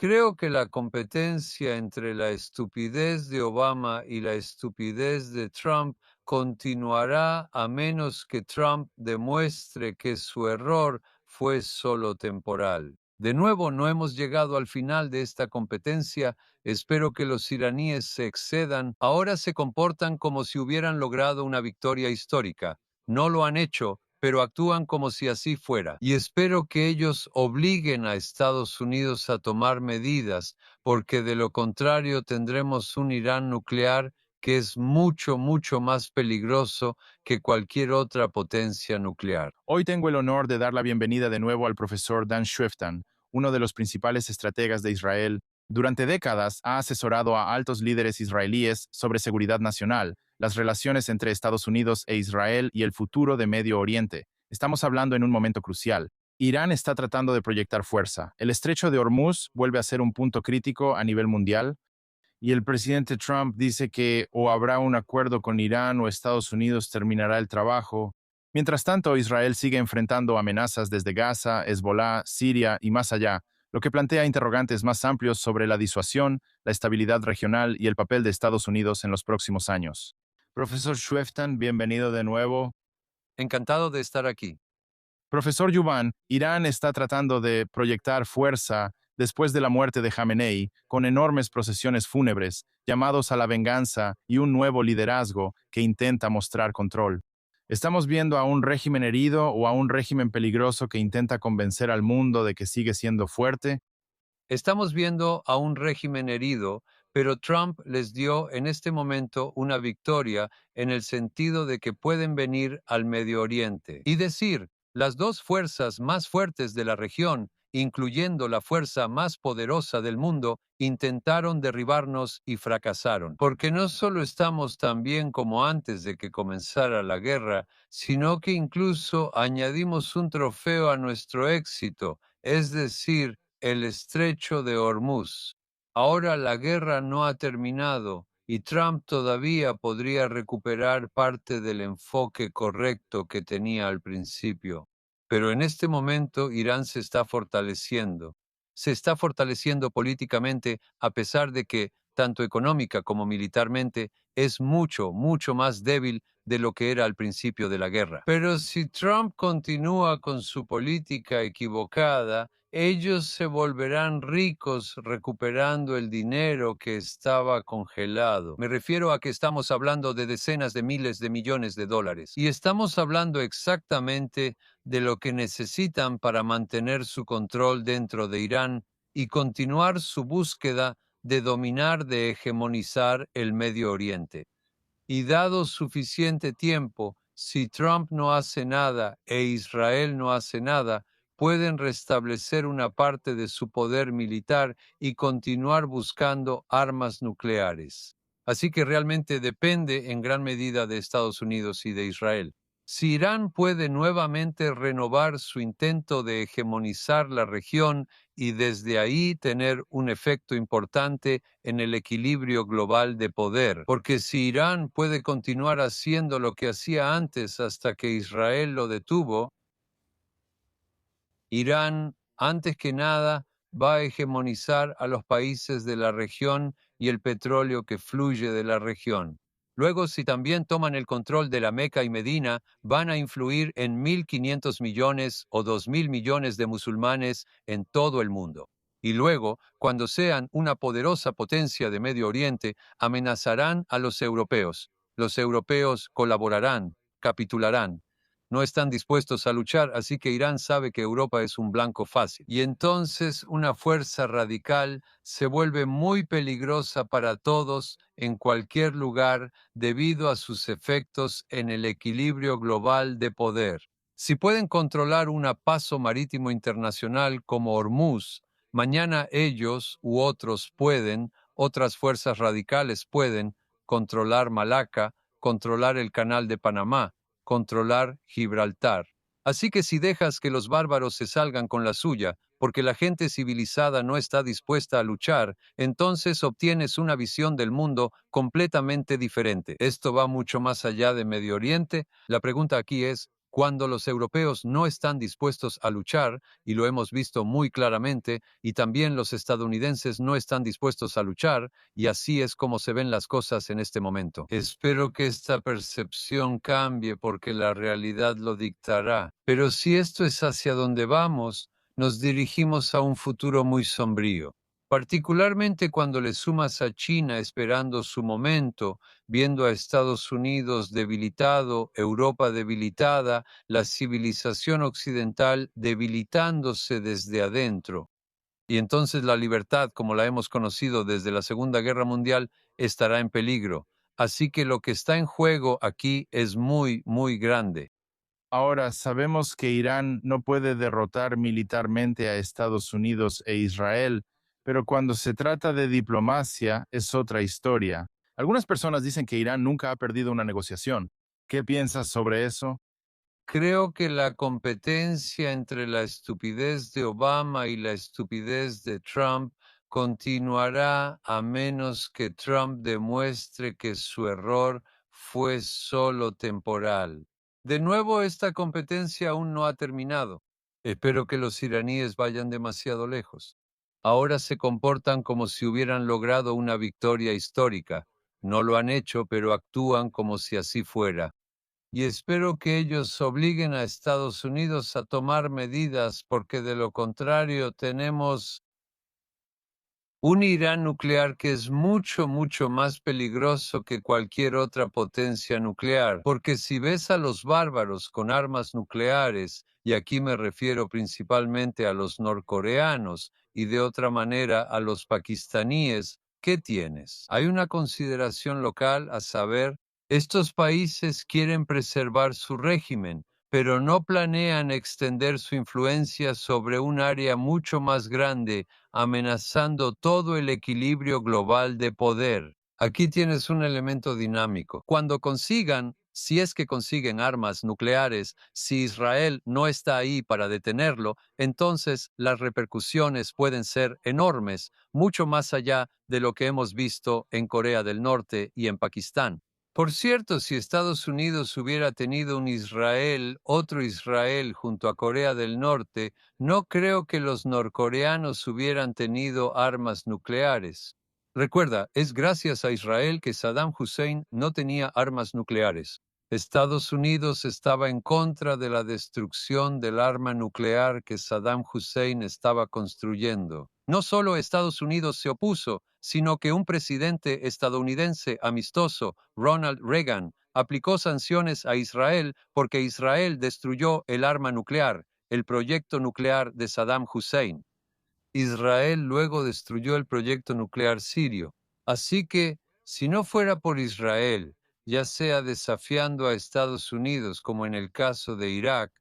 Creo que la competencia entre la estupidez de Obama y la estupidez de Trump continuará a menos que Trump demuestre que su error fue solo temporal. De nuevo, no hemos llegado al final de esta competencia. Espero que los iraníes se excedan. Ahora se comportan como si hubieran logrado una victoria histórica. No lo han hecho, pero actúan como si así fuera. Y espero que ellos obliguen a Estados Unidos a tomar medidas, porque de lo contrario tendremos un Irán nuclear que es mucho, mucho más peligroso que cualquier otra potencia nuclear. Hoy tengo el honor de dar la bienvenida de nuevo al profesor Dan Schweftan, uno de los principales estrategas de Israel. Durante décadas ha asesorado a altos líderes israelíes sobre seguridad nacional, las relaciones entre Estados Unidos e Israel y el futuro de Medio Oriente. Estamos hablando en un momento crucial. Irán está tratando de proyectar fuerza. El estrecho de Hormuz vuelve a ser un punto crítico a nivel mundial y el presidente Trump dice que o habrá un acuerdo con Irán o Estados Unidos terminará el trabajo. Mientras tanto, Israel sigue enfrentando amenazas desde Gaza, Hezbollah, Siria y más allá, lo que plantea interrogantes más amplios sobre la disuasión, la estabilidad regional y el papel de Estados Unidos en los próximos años. Profesor Schweftan, bienvenido de nuevo. Encantado de estar aquí. Profesor Yuban, Irán está tratando de proyectar fuerza después de la muerte de Jamenei, con enormes procesiones fúnebres, llamados a la venganza y un nuevo liderazgo que intenta mostrar control. ¿Estamos viendo a un régimen herido o a un régimen peligroso que intenta convencer al mundo de que sigue siendo fuerte? Estamos viendo a un régimen herido, pero Trump les dio en este momento una victoria en el sentido de que pueden venir al Medio Oriente y decir, las dos fuerzas más fuertes de la región, incluyendo la fuerza más poderosa del mundo, intentaron derribarnos y fracasaron. Porque no solo estamos tan bien como antes de que comenzara la guerra, sino que incluso añadimos un trofeo a nuestro éxito, es decir, el estrecho de Hormuz. Ahora la guerra no ha terminado y Trump todavía podría recuperar parte del enfoque correcto que tenía al principio. Pero en este momento Irán se está fortaleciendo. Se está fortaleciendo políticamente a pesar de que, tanto económica como militarmente, es mucho, mucho más débil de lo que era al principio de la guerra. Pero si Trump continúa con su política equivocada, ellos se volverán ricos recuperando el dinero que estaba congelado. Me refiero a que estamos hablando de decenas de miles de millones de dólares. Y estamos hablando exactamente de lo que necesitan para mantener su control dentro de Irán y continuar su búsqueda de dominar, de hegemonizar el Medio Oriente. Y dado suficiente tiempo, si Trump no hace nada e Israel no hace nada, pueden restablecer una parte de su poder militar y continuar buscando armas nucleares. Así que realmente depende en gran medida de Estados Unidos y de Israel. Si Irán puede nuevamente renovar su intento de hegemonizar la región y desde ahí tener un efecto importante en el equilibrio global de poder, porque si Irán puede continuar haciendo lo que hacía antes hasta que Israel lo detuvo, Irán, antes que nada, va a hegemonizar a los países de la región y el petróleo que fluye de la región. Luego, si también toman el control de la Meca y Medina, van a influir en 1.500 millones o 2.000 millones de musulmanes en todo el mundo. Y luego, cuando sean una poderosa potencia de Medio Oriente, amenazarán a los europeos. Los europeos colaborarán, capitularán, no están dispuestos a luchar, así que Irán sabe que Europa es un blanco fácil. Y entonces una fuerza radical se vuelve muy peligrosa para todos en cualquier lugar debido a sus efectos en el equilibrio global de poder. Si pueden controlar un paso marítimo internacional como Hormuz, mañana ellos u otros pueden, otras fuerzas radicales pueden, controlar Malaca, controlar el Canal de Panamá, controlar Gibraltar. Así que si dejas que los bárbaros se salgan con la suya, porque la gente civilizada no está dispuesta a luchar, entonces obtienes una visión del mundo completamente diferente. Esto va mucho más allá de Medio Oriente. La pregunta aquí es, Cuando los europeos no están dispuestos a luchar, y lo hemos visto muy claramente, y también los estadounidenses no están dispuestos a luchar, y así es como se ven las cosas en este momento. Espero que esta percepción cambie porque la realidad lo dictará. Pero si esto es hacia donde vamos, nos dirigimos a un futuro muy sombrío, particularmente cuando le sumas a China esperando su momento, viendo a Estados Unidos debilitado, Europa debilitada, la civilización occidental debilitándose desde adentro. Y entonces la libertad, como la hemos conocido desde la Segunda Guerra Mundial, estará en peligro. Así que lo que está en juego aquí es muy, muy grande. Ahora, sabemos que Irán no puede derrotar militarmente a Estados Unidos e Israel, pero cuando se trata de diplomacia es otra historia. Algunas personas dicen que Irán nunca ha perdido una negociación. ¿Qué piensas sobre eso? Creo que la competencia entre la estupidez de Obama y la estupidez de Trump continuará a menos que Trump demuestre que su error fue solo temporal. De nuevo, esta competencia aún no ha terminado. Espero que los iraníes vayan demasiado lejos. Ahora se comportan como si hubieran logrado una victoria histórica. No lo han hecho, pero actúan como si así fuera, y espero que ellos obliguen a Estados Unidos a tomar medidas, porque de lo contrario tenemos un Irán nuclear que es mucho, mucho más peligroso que cualquier otra potencia nuclear, porque si ves a los bárbaros con armas nucleares, y aquí me refiero principalmente a los norcoreanos y de otra manera a los pakistaníes, ¿qué tienes? Hay una consideración local, a saber, estos países quieren preservar su régimen, pero no planean extender su influencia sobre un área mucho más grande, amenazando todo el equilibrio global de poder. Aquí tienes un elemento dinámico. Cuando consigan, si es que consiguen armas nucleares, si Israel no está ahí para detenerlo, entonces las repercusiones pueden ser enormes, mucho más allá de lo que hemos visto en Corea del Norte y en Pakistán. Por cierto, si Estados Unidos hubiera tenido un Israel, otro Israel junto a Corea del Norte, no creo que los norcoreanos hubieran tenido armas nucleares. Recuerda, es gracias a Israel que Saddam Hussein no tenía armas nucleares. Estados Unidos estaba en contra de la destrucción del arma nuclear que Saddam Hussein estaba construyendo. No solo Estados Unidos se opuso, sino que un presidente estadounidense amistoso, Ronald Reagan, aplicó sanciones a Israel porque Israel destruyó el arma nuclear, el proyecto nuclear de Saddam Hussein. Israel luego destruyó el proyecto nuclear sirio. Así que, si no fuera por Israel, ya sea desafiando a Estados Unidos como en el caso de Irak,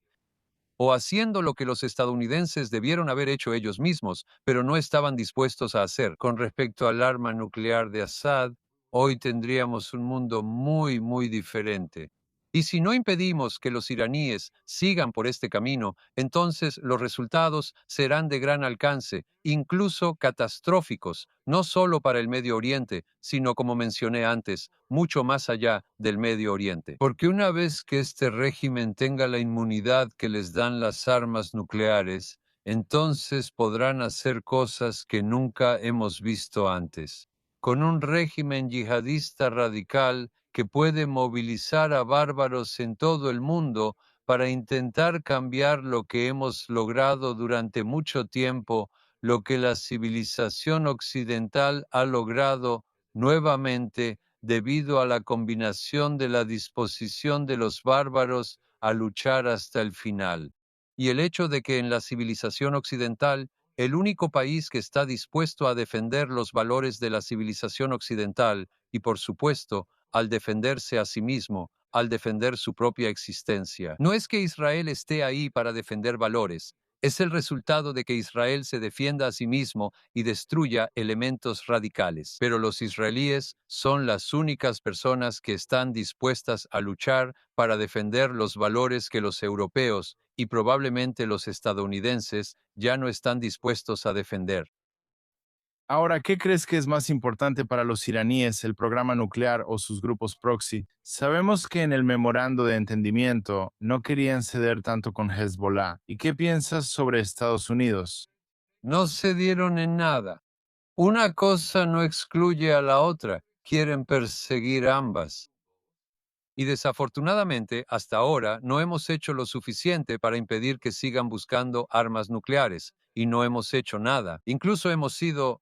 o haciendo lo que los estadounidenses debieron haber hecho ellos mismos, pero no estaban dispuestos a hacer con respecto al arma nuclear de Assad, hoy tendríamos un mundo muy, muy diferente. Y si no impedimos que los iraníes sigan por este camino, entonces los resultados serán de gran alcance, incluso catastróficos, no solo para el Medio Oriente, sino, como mencioné antes, mucho más allá del Medio Oriente. Porque una vez que este régimen tenga la inmunidad que les dan las armas nucleares, entonces podrán hacer cosas que nunca hemos visto antes. Con un régimen yihadista radical que puede movilizar a bárbaros en todo el mundo para intentar cambiar lo que hemos logrado durante mucho tiempo, lo que la civilización occidental ha logrado nuevamente debido a la combinación de la disposición de los bárbaros a luchar hasta el final, y el hecho de que en la civilización occidental el único país que está dispuesto a defender los valores de la civilización occidental y, por supuesto, al defenderse a sí mismo, al defender su propia existencia. No es que Israel esté ahí para defender valores, es el resultado de que Israel se defienda a sí mismo y destruya elementos radicales. Pero los israelíes son las únicas personas que están dispuestas a luchar para defender los valores que los europeos y probablemente los estadounidenses ya no están dispuestos a defender. Ahora, ¿qué crees que es más importante para los iraníes, el programa nuclear o sus grupos proxy? Sabemos que en el memorando de entendimiento no querían ceder tanto con Hezbollah. ¿Y qué piensas sobre Estados Unidos? No se dieron en nada. Una cosa no excluye a la otra. Quieren perseguir ambas. Y desafortunadamente, hasta ahora, no hemos hecho lo suficiente para impedir que sigan buscando armas nucleares, y no hemos hecho nada. Incluso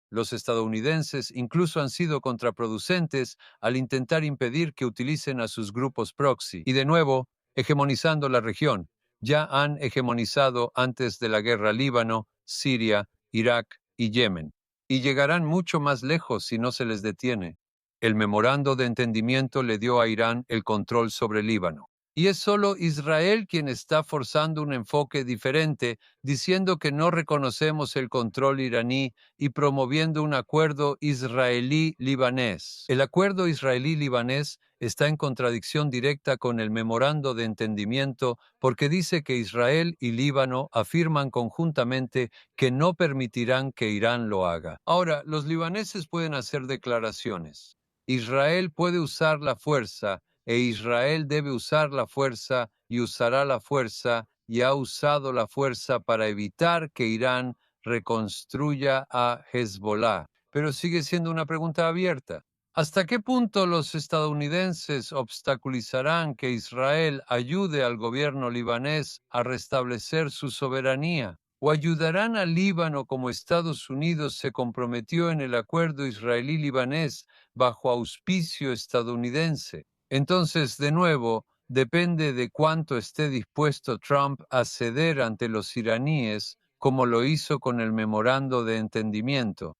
los estadounidenses, incluso han sido contraproducentes al intentar impedir que utilicen a sus grupos proxy. Y de nuevo, hegemonizando la región. Ya han hegemonizado antes de la guerra Líbano, Siria, Irak y Yemen. Y llegarán mucho más lejos si no se les detiene. El memorando de entendimiento le dio a Irán el control sobre Líbano. Y es solo Israel quien está forzando un enfoque diferente, diciendo que no reconocemos el control iraní y promoviendo un acuerdo israelí-libanés. El acuerdo israelí-libanés está en contradicción directa con el memorando de entendimiento porque dice que Israel y Líbano afirman conjuntamente que no permitirán que Irán lo haga. Ahora, los libaneses pueden hacer declaraciones. Israel puede usar la fuerza e Israel debe usar la fuerza y usará la fuerza y ha usado la fuerza para evitar que Irán reconstruya a Hezbollah. Pero sigue siendo una pregunta abierta. ¿Hasta qué punto los estadounidenses obstaculizarán que Israel ayude al gobierno libanés a restablecer su soberanía? ¿O ayudarán al Líbano como Estados Unidos se comprometió en el acuerdo israelí-libanés bajo auspicio estadounidense? Entonces, de nuevo, depende de cuánto esté dispuesto Trump a ceder ante los iraníes, como lo hizo con el memorando de entendimiento.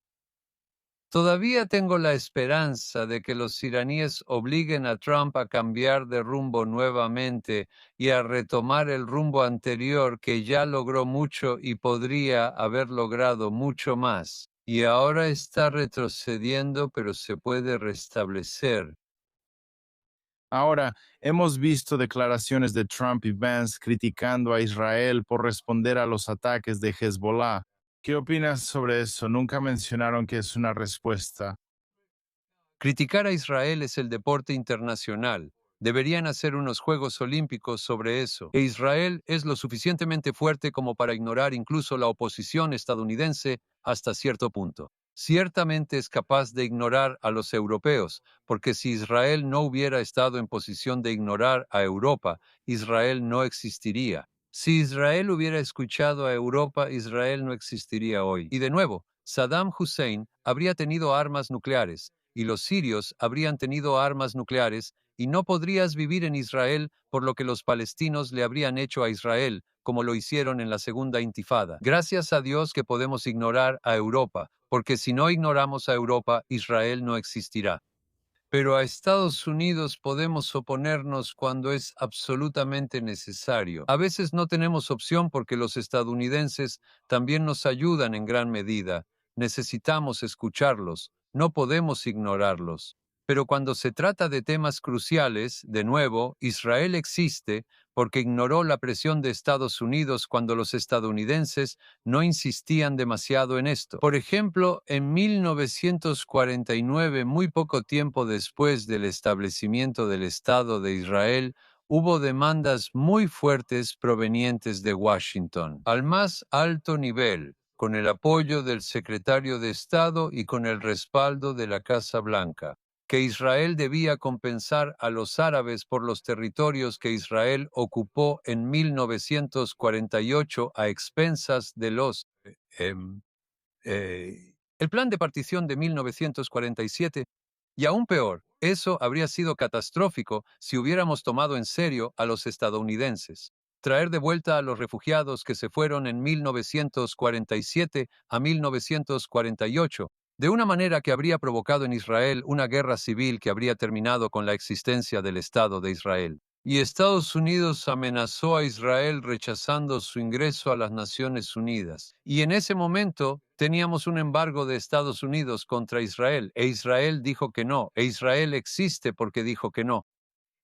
Todavía tengo la esperanza de que los iraníes obliguen a Trump a cambiar de rumbo nuevamente y a retomar el rumbo anterior que ya logró mucho y podría haber logrado mucho más. Y ahora está retrocediendo, pero se puede restablecer. Ahora, hemos visto declaraciones de Trump y Vance criticando a Israel por responder a los ataques de Hezbollah. ¿Qué opinas sobre eso? Nunca mencionaron que es una respuesta. Criticar a Israel es el deporte internacional. Deberían hacer unos Juegos Olímpicos sobre eso. E Israel es lo suficientemente fuerte como para ignorar incluso la oposición estadounidense hasta cierto punto. Ciertamente es capaz de ignorar a los europeos, porque si Israel no hubiera estado en posición de ignorar a Europa, Israel no existiría. Si Israel hubiera escuchado a Europa, Israel no existiría hoy. Y de nuevo, Saddam Hussein habría tenido armas nucleares y los sirios habrían tenido armas nucleares y no podrías vivir en Israel por lo que los palestinos le habrían hecho a Israel, como lo hicieron en la Segunda Intifada. Gracias a Dios que podemos ignorar a Europa, porque si no ignoramos a Europa, Israel no existirá. Pero a Estados Unidos podemos oponernos cuando es absolutamente necesario. A veces no tenemos opción porque los estadounidenses también nos ayudan en gran medida. Necesitamos escucharlos, no podemos ignorarlos. Pero cuando se trata de temas cruciales, de nuevo, Israel existe porque ignoró la presión de Estados Unidos cuando los estadounidenses no insistían demasiado en esto. Por ejemplo, en 1949, muy poco tiempo después del establecimiento del Estado de Israel, hubo demandas muy fuertes provenientes de Washington, al más alto nivel, con el apoyo del secretario de Estado y con el respaldo de la Casa Blanca, que Israel debía compensar a los árabes por los territorios que Israel ocupó en 1948 a expensas de los em, el plan de partición de 1947, y aún peor, eso habría sido catastrófico si hubiéramos tomado en serio a los estadounidenses. Traer de vuelta a los refugiados que se fueron en 1947 a 1948, de una manera que habría provocado en Israel una guerra civil que habría terminado con la existencia del Estado de Israel. Y Estados Unidos amenazó a Israel rechazando su ingreso a las Naciones Unidas. Y en ese momento teníamos un embargo de Estados Unidos contra Israel, e Israel dijo que no, e Israel existe porque dijo que no.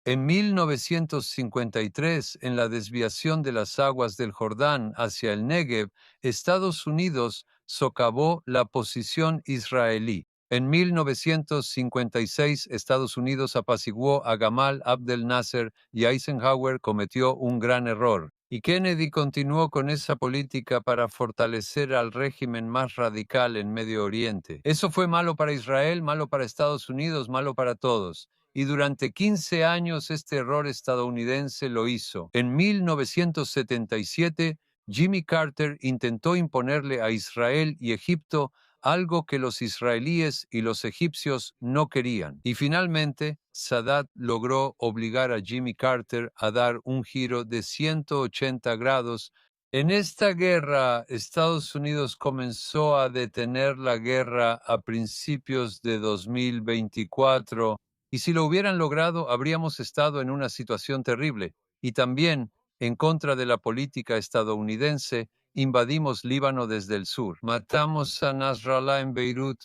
En 1953, en la desviación de las aguas del Jordán hacia el Negev, Estados Unidos socavó la posición israelí. En 1956, Estados Unidos apaciguó a Gamal Abdel Nasser y Eisenhower cometió un gran error. Y Kennedy continuó con esa política para fortalecer al régimen más radical en Medio Oriente. Eso fue malo para Israel, malo para Estados Unidos, malo para todos. Y durante 15 años este error estadounidense lo hizo. En 1977, Jimmy Carter intentó imponerle a Israel y Egipto algo que los israelíes y los egipcios no querían. Y finalmente, Sadat logró obligar a Jimmy Carter a dar un giro de 180 grados. En esta guerra, Estados Unidos comenzó a detener la guerra a principios de 2024, y si lo hubieran logrado, habríamos estado en una situación terrible. Y también, en contra de la política estadounidense, invadimos Líbano desde el sur. Matamos a Nasrallah en Beirut.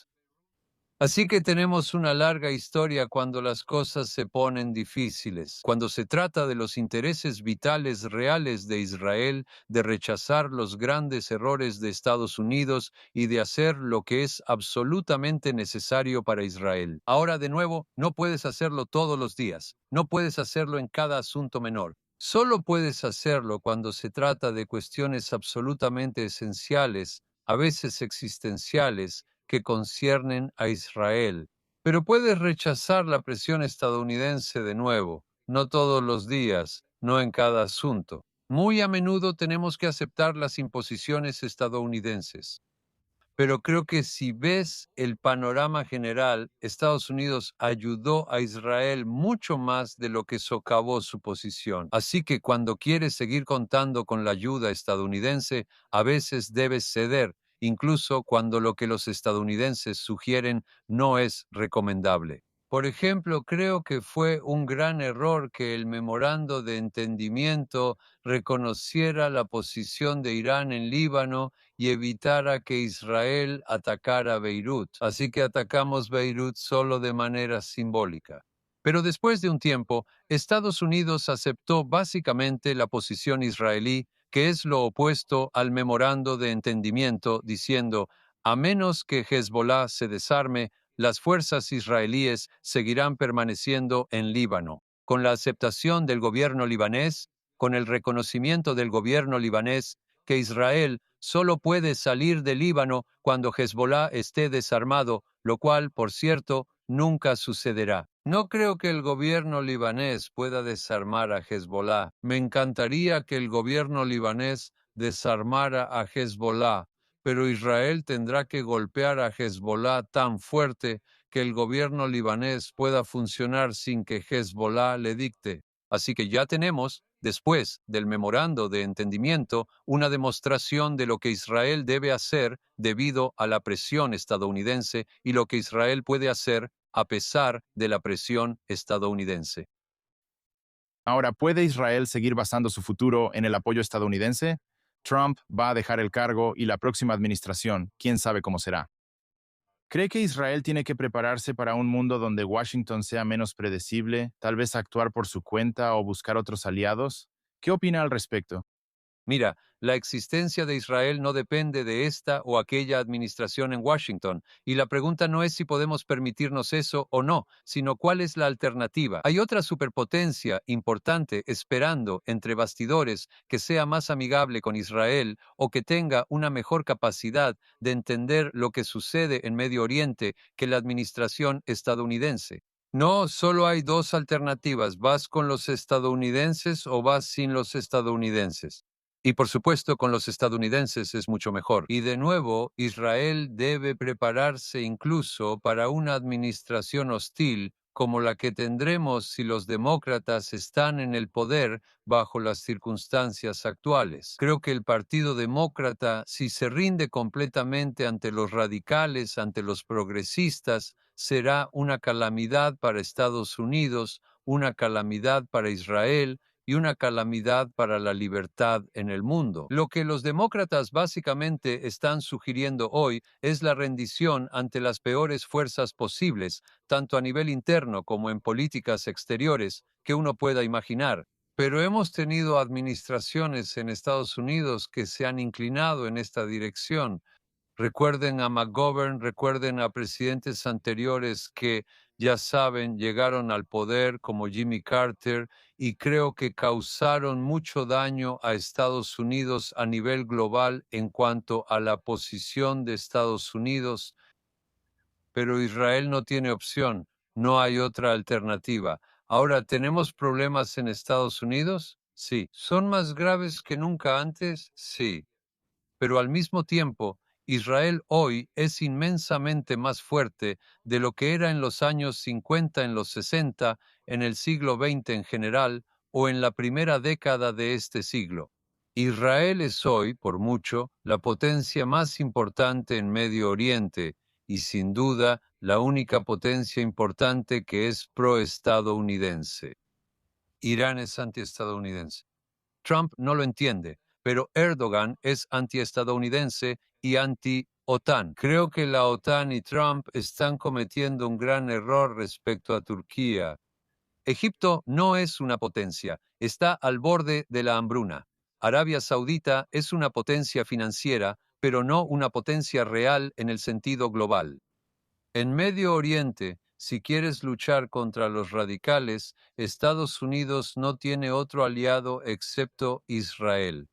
Así que tenemos una larga historia cuando las cosas se ponen difíciles, cuando se trata de los intereses vitales reales de Israel, de rechazar los grandes errores de Estados Unidos y de hacer lo que es absolutamente necesario para Israel. Ahora, de nuevo, no puedes hacerlo todos los días, no puedes hacerlo en cada asunto menor. Solo puedes hacerlo cuando se trata de cuestiones absolutamente esenciales, a veces existenciales, que conciernen a Israel. Pero puedes rechazar la presión estadounidense de nuevo, no todos los días, no en cada asunto. Muy a menudo tenemos que aceptar las imposiciones estadounidenses. Pero creo que si ves el panorama general, Estados Unidos ayudó a Israel mucho más de lo que socavó su posición. Así que cuando quieres seguir contando con la ayuda estadounidense, a veces debes ceder, incluso cuando lo que los estadounidenses sugieren no es recomendable. Por ejemplo, creo que fue un gran error que el memorando de entendimiento reconociera la posición de Irán en Líbano y evitara que Israel atacara Beirut. Así que atacamos Beirut solo de manera simbólica. Pero después de un tiempo, Estados Unidos aceptó básicamente la posición israelí, que es lo opuesto al memorando de entendimiento, diciendo, a menos que Hezbollah se desarme, las fuerzas israelíes seguirán permaneciendo en Líbano. Con la aceptación del gobierno libanés, con el reconocimiento del gobierno libanés que Israel solo puede salir del Líbano cuando Hezbollah esté desarmado, lo cual, por cierto, nunca sucederá. No creo que el gobierno libanés pueda desarmar a Hezbollah. Me encantaría que el gobierno libanés desarmara a Hezbollah, pero Israel tendrá que golpear a Hezbollah tan fuerte que el gobierno libanés pueda funcionar sin que Hezbollah le dicte. Así que ya tenemos, después del memorando de entendimiento, una demostración de lo que Israel debe hacer debido a la presión estadounidense y lo que Israel puede hacer a pesar de la presión estadounidense. Ahora, ¿puede Israel seguir basando su futuro en el apoyo estadounidense? Trump va a dejar el cargo y la próxima administración, quién sabe cómo será. ¿Cree que Israel tiene que prepararse para un mundo donde Washington sea menos predecible, tal vez actuar por su cuenta o buscar otros aliados? ¿Qué opina al respecto? Mira, la existencia de Israel no depende de esta o aquella administración en Washington, y la pregunta no es si podemos permitirnos eso o no, sino cuál es la alternativa. Hay otra superpotencia importante esperando entre bastidores que sea más amigable con Israel o que tenga una mejor capacidad de entender lo que sucede en Medio Oriente que la administración estadounidense. No, solo hay dos alternativas: vas con los estadounidenses o vas sin los estadounidenses. Y por supuesto, con los estadounidenses es mucho mejor. Y de nuevo, Israel debe prepararse incluso para una administración hostil como la que tendremos si los demócratas están en el poder bajo las circunstancias actuales. Creo que el Partido Demócrata, si se rinde completamente ante los radicales, ante los progresistas, será una calamidad para Estados Unidos, una calamidad para Israel y una calamidad para la libertad en el mundo. Lo que los demócratas básicamente están sugiriendo hoy es la rendición ante las peores fuerzas posibles, tanto a nivel interno como en políticas exteriores, que uno pueda imaginar. Pero hemos tenido administraciones en Estados Unidos que se han inclinado en esta dirección. Recuerden a McGovern, recuerden a presidentes anteriores que, ya saben, llegaron al poder como Jimmy Carter y creo que causaron mucho daño a Estados Unidos a nivel global en cuanto a la posición de Estados Unidos, pero Israel no tiene opción, no hay otra alternativa. Ahora, ¿tenemos problemas en Estados Unidos? Sí. ¿Son más graves que nunca antes? Sí. Pero al mismo tiempo, Israel hoy es inmensamente más fuerte de lo que era en los años 50, en los 60, en el siglo XX en general o en la primera década de este siglo. Israel es hoy, por mucho, la potencia más importante en Medio Oriente y sin duda la única potencia importante que es pro-estadounidense. Irán es antiestadounidense. Trump no lo entiende, pero Erdogan es antiestadounidense y anti-OTAN. Creo que la OTAN y Trump están cometiendo un gran error respecto a Turquía. Egipto no es una potencia, está al borde de la hambruna. Arabia Saudita es una potencia financiera, pero no una potencia real en el sentido global. En Medio Oriente, si quieres luchar contra los radicales, Estados Unidos no tiene otro aliado excepto Israel.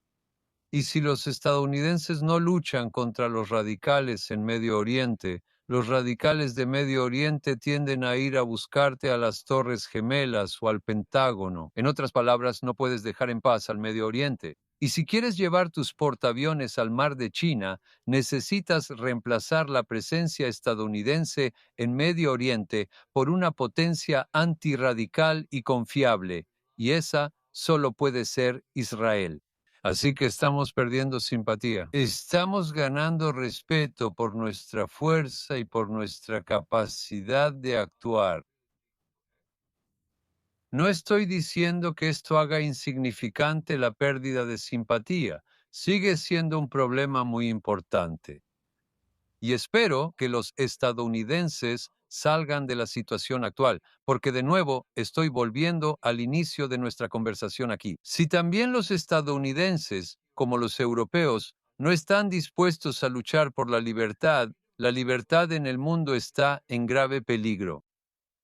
Y si los estadounidenses no luchan contra los radicales en Medio Oriente, los radicales de Medio Oriente tienden a ir a buscarte a las Torres Gemelas o al Pentágono. En otras palabras, no puedes dejar en paz al Medio Oriente. Y si quieres llevar tus portaaviones al mar de China, necesitas reemplazar la presencia estadounidense en Medio Oriente por una potencia antirradical y confiable, y esa solo puede ser Israel. Así que estamos perdiendo simpatía. Estamos ganando respeto por nuestra fuerza y por nuestra capacidad de actuar. No estoy diciendo que esto haga insignificante la pérdida de simpatía. Sigue siendo un problema muy importante. Y espero que los estadounidenses salgan de la situación actual, porque de nuevo estoy volviendo al inicio de nuestra conversación aquí. Si también los estadounidenses, como los europeos, no están dispuestos a luchar por la libertad en el mundo está en grave peligro.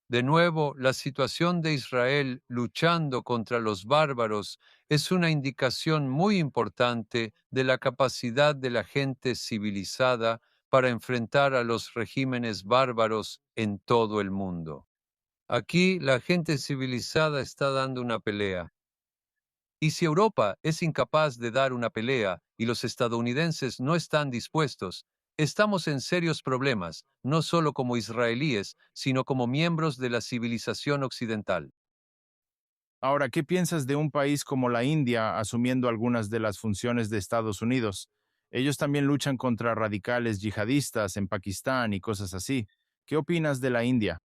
De nuevo, la situación de Israel luchando contra los bárbaros es una indicación muy importante de la capacidad de la gente civilizada para enfrentar a los regímenes bárbaros en todo el mundo. Aquí la gente civilizada está dando una pelea. Y si Europa es incapaz de dar una pelea y los estadounidenses no están dispuestos, estamos en serios problemas, no solo como israelíes, sino como miembros de la civilización occidental. Ahora, ¿qué piensas de un país como la India asumiendo algunas de las funciones de Estados Unidos? Ellos también luchan contra radicales yihadistas en Pakistán y cosas así. ¿Qué opinas de la India?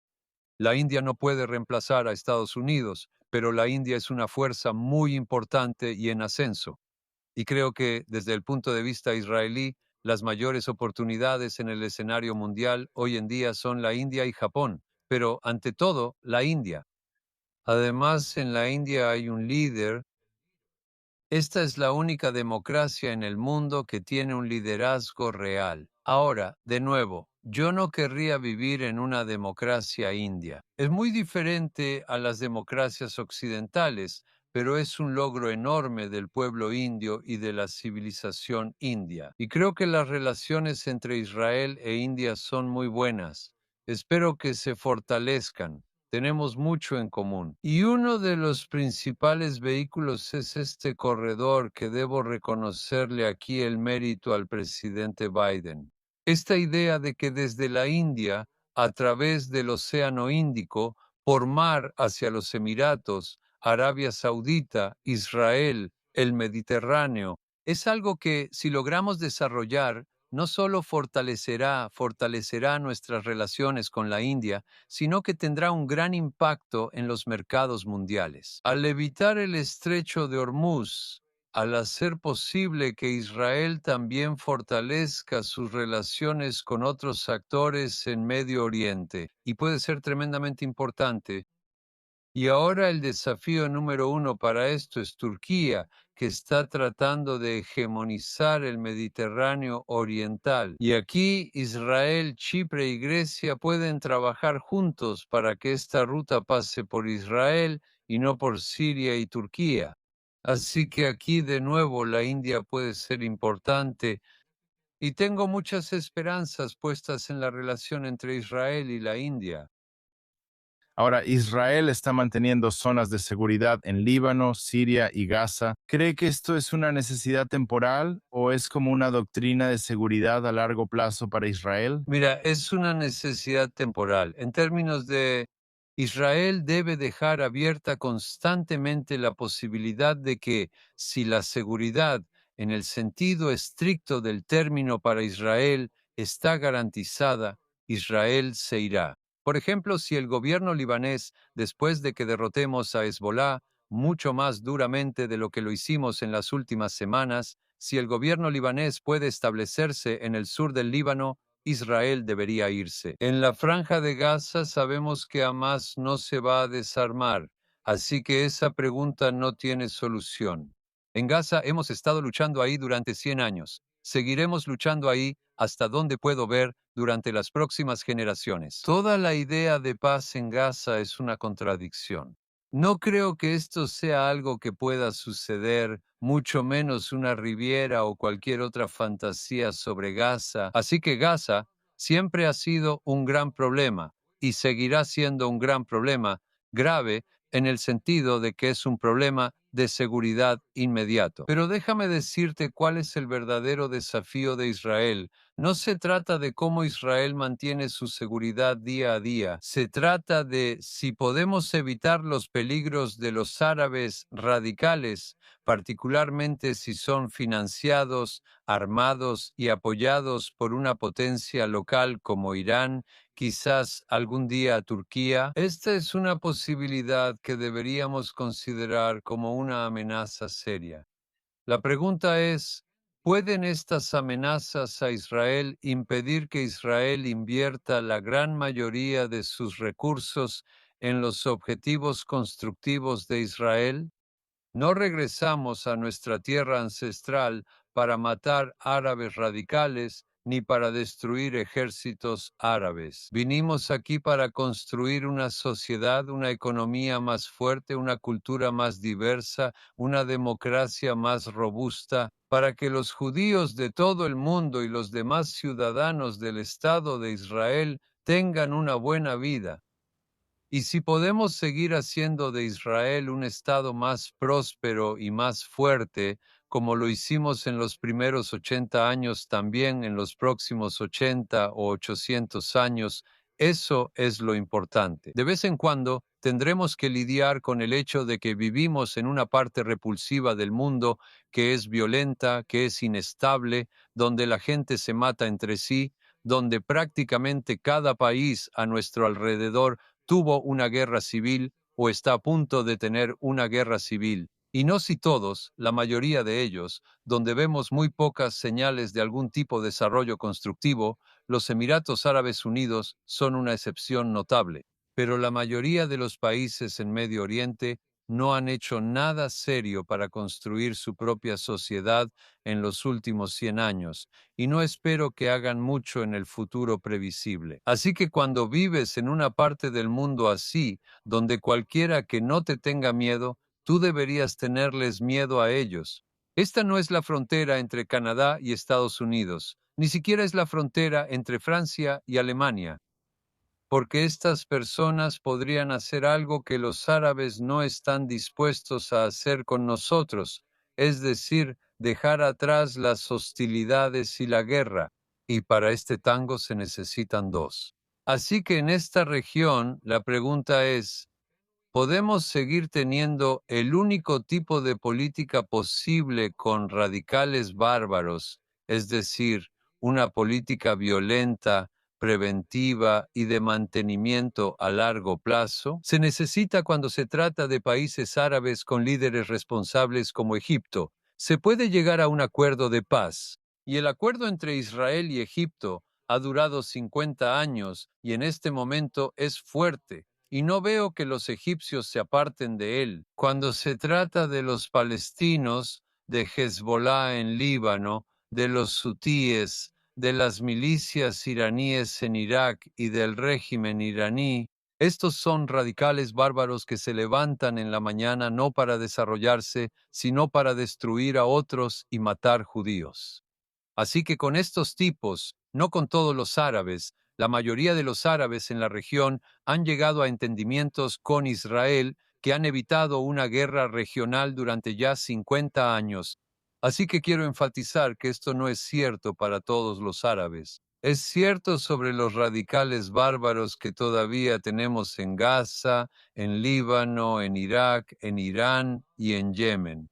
La India no puede reemplazar a Estados Unidos, pero la India es una fuerza muy importante y en ascenso. Y creo que desde el punto de vista israelí, las mayores oportunidades en el escenario mundial hoy en día son la India y Japón, pero ante todo la India. Además, en la India hay un líder. Esta es la única democracia en el mundo que tiene un liderazgo real. Ahora, de nuevo, yo no querría vivir en una democracia india. Es muy diferente a las democracias occidentales, pero es un logro enorme del pueblo indio y de la civilización india. Y creo que las relaciones entre Israel e India son muy buenas. Espero que se fortalezcan. Tenemos mucho en común. Y uno de los principales vehículos es este corredor que debo reconocerle aquí el mérito al presidente Biden. Esta idea de que desde la India, a través del Océano Índico, por mar hacia los Emiratos, Arabia Saudita, Israel, el Mediterráneo, es algo que si logramos desarrollar, no solo fortalecerá nuestras relaciones con la India, sino que tendrá un gran impacto en los mercados mundiales. Al evitar el estrecho de Hormuz, al hacer posible que Israel también fortalezca sus relaciones con otros actores en Medio Oriente, y puede ser tremendamente importante. Y ahora el desafío número uno para esto es Turquía, que está tratando de hegemonizar el Mediterráneo oriental. Y aquí Israel, Chipre y Grecia pueden trabajar juntos para que esta ruta pase por Israel y no por Siria y Turquía. Así que aquí de nuevo la India puede ser importante y tengo muchas esperanzas puestas en la relación entre Israel y la India. Ahora, Israel está manteniendo zonas de seguridad en Líbano, Siria y Gaza. ¿Cree que esto es una necesidad temporal o es como una doctrina de seguridad a largo plazo para Israel? Mira, es una necesidad temporal. En términos de Israel debe dejar abierta constantemente la posibilidad de que si la seguridad en el sentido estricto del término para Israel está garantizada, Israel se irá. Por ejemplo, si el gobierno libanés, después de que derrotemos a Hezbolá mucho más duramente de lo que lo hicimos en las últimas semanas, si el gobierno libanés puede establecerse en el sur del Líbano, Israel debería irse. En la franja de Gaza sabemos que Hamas no se va a desarmar, así que esa pregunta no tiene solución. En Gaza hemos estado luchando ahí durante 100 años. Seguiremos luchando ahí hasta donde puedo ver durante las próximas generaciones. Toda la idea de paz en Gaza es una contradicción. No creo que esto sea algo que pueda suceder, mucho menos una Riviera o cualquier otra fantasía sobre Gaza. Así que Gaza siempre ha sido un gran problema y seguirá siendo un gran problema, grave en el sentido de que es un problema de seguridad inmediato. Pero déjame decirte cuál es el verdadero desafío de Israel. No se trata de cómo Israel mantiene su seguridad día a día, se trata de si podemos evitar los peligros de los árabes radicales, particularmente si son financiados, armados y apoyados por una potencia local como Irán, quizás algún día Turquía. Esta es una posibilidad que deberíamos considerar como una amenaza seria. La pregunta es, ¿pueden estas amenazas a Israel impedir que Israel invierta la gran mayoría de sus recursos en los objetivos constructivos de Israel? No regresamos a nuestra tierra ancestral para matar árabes radicales ni para destruir ejércitos árabes. Vinimos aquí para construir una sociedad, una economía más fuerte, una cultura más diversa, una democracia más robusta, para que los judíos de todo el mundo y los demás ciudadanos del Estado de Israel tengan una buena vida. Y si podemos seguir haciendo de Israel un estado más próspero y más fuerte, como lo hicimos en los primeros 80 años, también en los próximos 80 o 800 años, eso es lo importante. De vez en cuando tendremos que lidiar con el hecho de que vivimos en una parte repulsiva del mundo que es violenta, que es inestable, donde la gente se mata entre sí, donde prácticamente cada país a nuestro alrededor tuvo una guerra civil o está a punto de tener una guerra civil. Y no si todos, la mayoría de ellos, donde vemos muy pocas señales de algún tipo de desarrollo constructivo, los Emiratos Árabes Unidos son una excepción notable. Pero la mayoría de los países en Medio Oriente no han hecho nada serio para construir su propia sociedad en los últimos 100 años, y no espero que hagan mucho en el futuro previsible. Así que cuando vives en una parte del mundo así, donde cualquiera que no te tenga miedo, tú deberías tenerles miedo a ellos. Esta no es la frontera entre Canadá y Estados Unidos, ni siquiera es la frontera entre Francia y Alemania, porque estas personas podrían hacer algo que los árabes no están dispuestos a hacer con nosotros, es decir, dejar atrás las hostilidades y la guerra, y para este tango se necesitan dos. Así que en esta región la pregunta es, ¿podemos seguir teniendo el único tipo de política posible con radicales bárbaros, es decir, una política violenta, preventiva y de mantenimiento a largo plazo? Se necesita cuando se trata de países árabes con líderes responsables como Egipto. Se puede llegar a un acuerdo de paz, y el acuerdo entre Israel y Egipto ha durado 50 años y en este momento es fuerte y no veo que los egipcios se aparten de él. Cuando se trata de los palestinos, de Hezbollah en Líbano, de los hutíes, de las milicias iraníes en Irak y del régimen iraní. Estos son radicales bárbaros que se levantan en la mañana no para desarrollarse, sino para destruir a otros y matar judíos. Así que con estos tipos, no con todos los árabes, la mayoría de los árabes en la región han llegado a entendimientos con Israel que han evitado una guerra regional durante ya 50 años. Así que quiero enfatizar que esto no es cierto para todos los árabes. Es cierto sobre los radicales bárbaros que todavía tenemos en Gaza, en Líbano, en Irak, en Irán y en Yemen.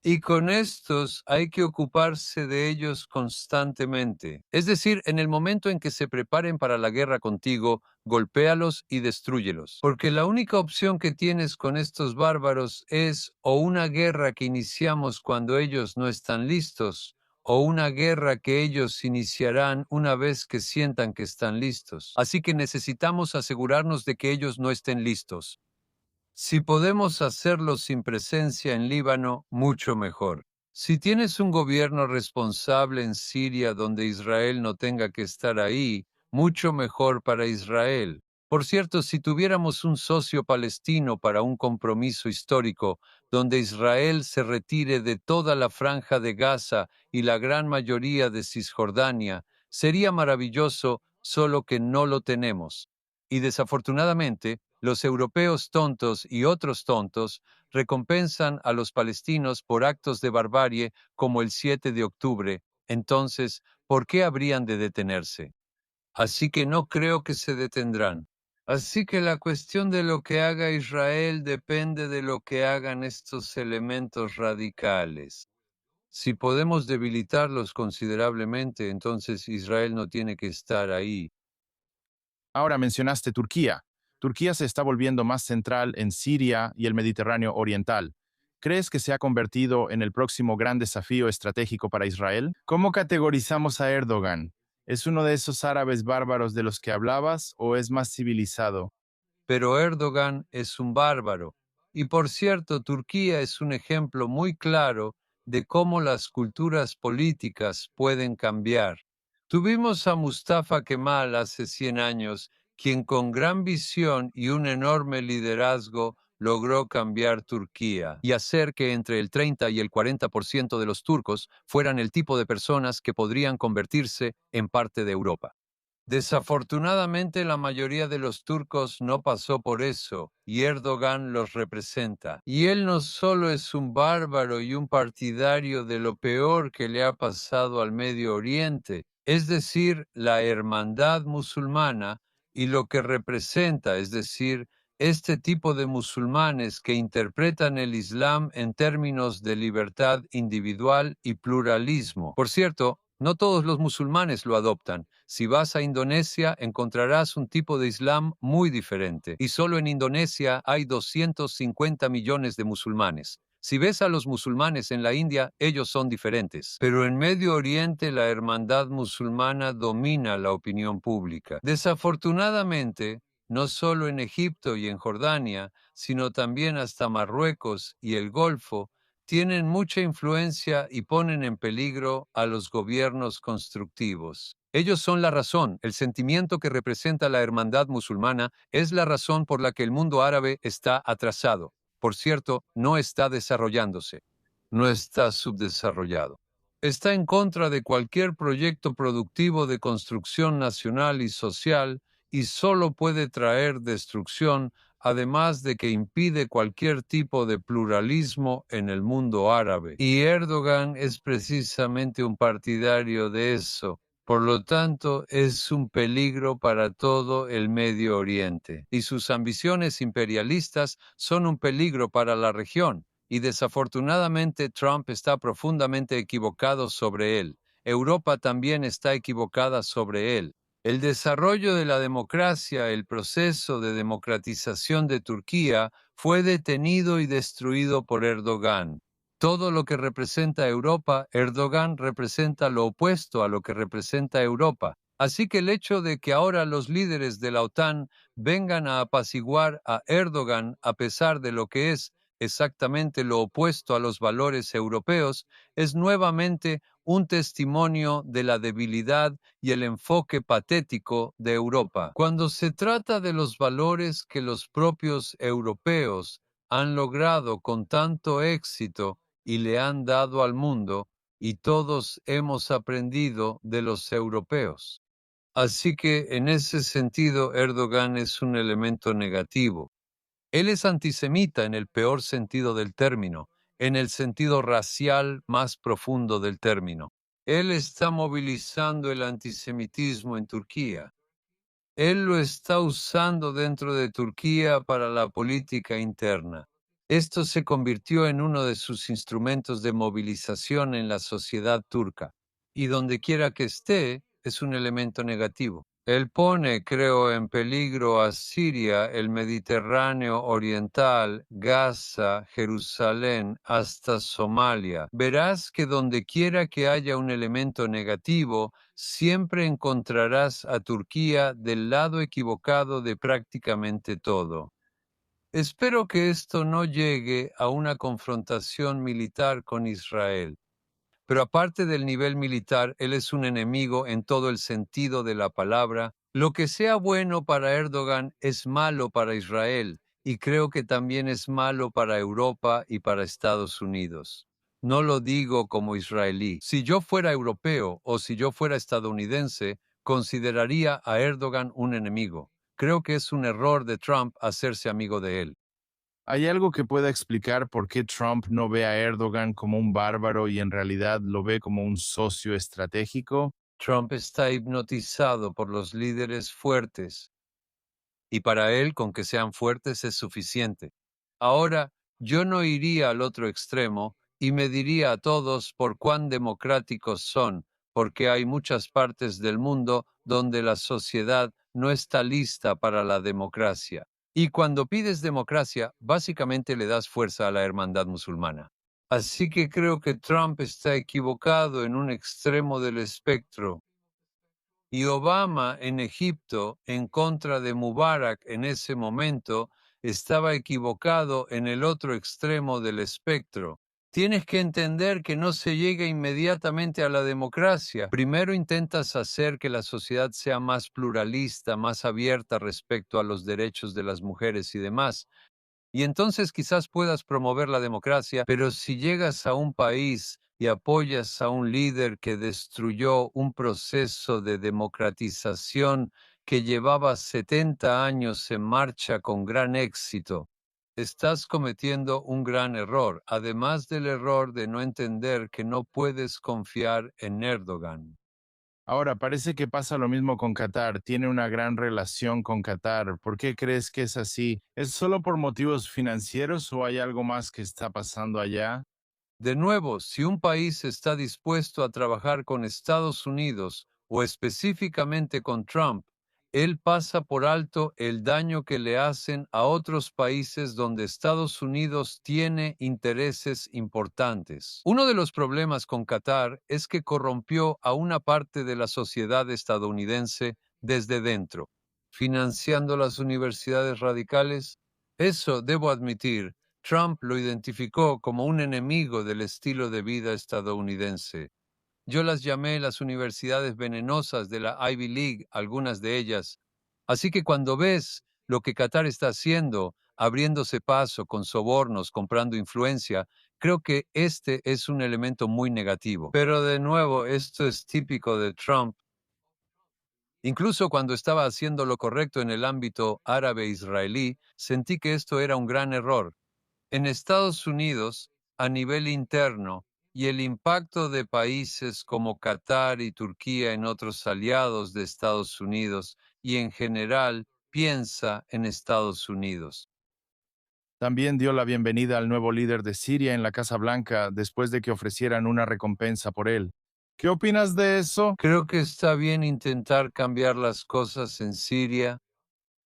Y con estos hay que ocuparse de ellos constantemente. Es decir, en el momento en que se preparen para la guerra contigo, golpéalos y destrúyelos. Porque la única opción que tienes con estos bárbaros es o una guerra que iniciamos cuando ellos no están listos, o una guerra que ellos iniciarán una vez que sientan que están listos. Así que necesitamos asegurarnos de que ellos no estén listos. Si podemos hacerlo sin presencia en Líbano, mucho mejor. Si tienes un gobierno responsable en Siria donde Israel no tenga que estar ahí, mucho mejor para Israel. Por cierto, si tuviéramos un socio palestino para un compromiso histórico, donde Israel se retire de toda la franja de Gaza y la gran mayoría de Cisjordania, sería maravilloso, solo que no lo tenemos. Y desafortunadamente, los europeos tontos y otros tontos recompensan a los palestinos por actos de barbarie como el 7 de octubre. Entonces, ¿por qué habrían de detenerse? Así que no creo que se detendrán. Así que la cuestión de lo que haga Israel depende de lo que hagan estos elementos radicales. Si podemos debilitarlos considerablemente, entonces Israel no tiene que estar ahí. Ahora mencionaste Turquía. Turquía se está volviendo más central en Siria y el Mediterráneo Oriental. ¿Crees que se ha convertido en el próximo gran desafío estratégico para Israel? ¿Cómo categorizamos a Erdogan? ¿Es uno de esos árabes bárbaros de los que hablabas o es más civilizado? Pero Erdogan es un bárbaro. Y por cierto, Turquía es un ejemplo muy claro de cómo las culturas políticas pueden cambiar. Tuvimos a Mustafa Kemal hace 100 años, quien con gran visión y un enorme liderazgo logró cambiar Turquía y hacer que entre el 30 y el 40% de los turcos fueran el tipo de personas que podrían convertirse en parte de Europa. Desafortunadamente, la mayoría de los turcos no pasó por eso, y Erdogan los representa. Y él no solo es un bárbaro y un partidario de lo peor que le ha pasado al Medio Oriente, es decir, la hermandad musulmana y lo que representa, es decir, este tipo de musulmanes que interpretan el Islam en términos de libertad individual y pluralismo. Por cierto, no todos los musulmanes lo adoptan. Si vas a Indonesia, encontrarás un tipo de Islam muy diferente. Y solo en Indonesia hay 250 millones de musulmanes. Si ves a los musulmanes en la India, ellos son diferentes. Pero en Medio Oriente la hermandad musulmana domina la opinión pública. Desafortunadamente, no solo en Egipto y en Jordania, sino también hasta Marruecos y el Golfo, tienen mucha influencia y ponen en peligro a los gobiernos constructivos. Ellos son la razón, el sentimiento que representa la hermandad musulmana es la razón por la que el mundo árabe está atrasado. Por cierto, no está desarrollándose, no está subdesarrollado. Está en contra de cualquier proyecto productivo de construcción nacional y social y solo puede traer destrucción, además de que impide cualquier tipo de pluralismo en el mundo árabe. Y Erdogan es precisamente un partidario de eso. Por lo tanto, es un peligro para todo el Medio Oriente. Y sus ambiciones imperialistas son un peligro para la región. Y desafortunadamente Trump está profundamente equivocado sobre él. Europa también está equivocada sobre él. El desarrollo de la democracia, el proceso de democratización de Turquía, fue detenido y destruido por Erdogan. Todo lo que representa Europa, Erdogan representa lo opuesto a lo que representa Europa. Así que el hecho de que ahora los líderes de la OTAN vengan a apaciguar a Erdogan a pesar de lo que es exactamente lo opuesto a los valores europeos, es nuevamente un testimonio de la debilidad y el enfoque patético de Europa. Cuando se trata de los valores que los propios europeos han logrado con tanto éxito y le han dado al mundo, y todos hemos aprendido de los europeos. Así que en ese sentido Erdogan es un elemento negativo. Él es antisemita en el peor sentido del término, en el sentido racial más profundo del término. Él está movilizando el antisemitismo en Turquía. Él lo está usando dentro de Turquía para la política interna. Esto se convirtió en uno de sus instrumentos de movilización en la sociedad turca. Y donde quiera que esté, es un elemento negativo. Él pone, creo, en peligro a Siria, el Mediterráneo Oriental, Gaza, Jerusalén, hasta Somalia. Verás que donde quiera que haya un elemento negativo, siempre encontrarás a Turquía del lado equivocado de prácticamente todo. Espero que esto no llegue a una confrontación militar con Israel. Pero aparte del nivel militar, él es un enemigo en todo el sentido de la palabra. Lo que sea bueno para Erdogan es malo para Israel, y creo que también es malo para Europa y para Estados Unidos. No lo digo como israelí. Si yo fuera europeo o si yo fuera estadounidense, consideraría a Erdogan un enemigo. Creo que es un error de Trump hacerse amigo de él. ¿Hay algo que pueda explicar por qué Trump no ve a Erdogan como un bárbaro y en realidad lo ve como un socio estratégico? Trump está hipnotizado por los líderes fuertes y para él con que sean fuertes es suficiente. Ahora, yo no iría al otro extremo y me diría a todos por cuán democráticos son, porque hay muchas partes del mundo donde la sociedad no está lista para la democracia. Y cuando pides democracia, básicamente le das fuerza a la hermandad musulmana. Así que creo que Trump está equivocado en un extremo del espectro y Obama en Egipto en contra de Mubarak en ese momento estaba equivocado en el otro extremo del espectro. Tienes que entender que no se llega inmediatamente a la democracia. Primero intentas hacer que la sociedad sea más pluralista, más abierta respecto a los derechos de las mujeres y demás. Y entonces quizás puedas promover la democracia, pero si llegas a un país y apoyas a un líder que destruyó un proceso de democratización que llevaba 70 años en marcha con gran éxito, estás cometiendo un gran error, además del error de no entender que no puedes confiar en Erdogan. Ahora, parece que pasa lo mismo con Qatar. Tiene una gran relación con Qatar. ¿Por qué crees que es así? ¿Es solo por motivos financieros o hay algo más que está pasando allá? De nuevo, si un país está dispuesto a trabajar con Estados Unidos o específicamente con Trump, él pasa por alto el daño que le hacen a otros países donde Estados Unidos tiene intereses importantes. Uno de los problemas con Qatar es que corrompió a una parte de la sociedad estadounidense desde dentro, financiando las universidades radicales. Eso, debo admitir, Trump lo identificó como un enemigo del estilo de vida estadounidense. Yo las llamé las universidades venenosas de la Ivy League, algunas de ellas. Así que cuando ves lo que Qatar está haciendo, abriéndose paso con sobornos, comprando influencia, creo que este es un elemento muy negativo. Pero de nuevo, esto es típico de Trump. Incluso cuando estaba haciendo lo correcto en el ámbito árabe-israelí, sentí que esto era un gran error. En Estados Unidos, a nivel interno, y el impacto de países como Qatar y Turquía en otros aliados de Estados Unidos, y en general piensa en Estados Unidos. También dio la bienvenida al nuevo líder de Siria en la Casa Blanca después de que ofrecieran una recompensa por él. ¿Qué opinas de eso? Creo que está bien intentar cambiar las cosas en Siria.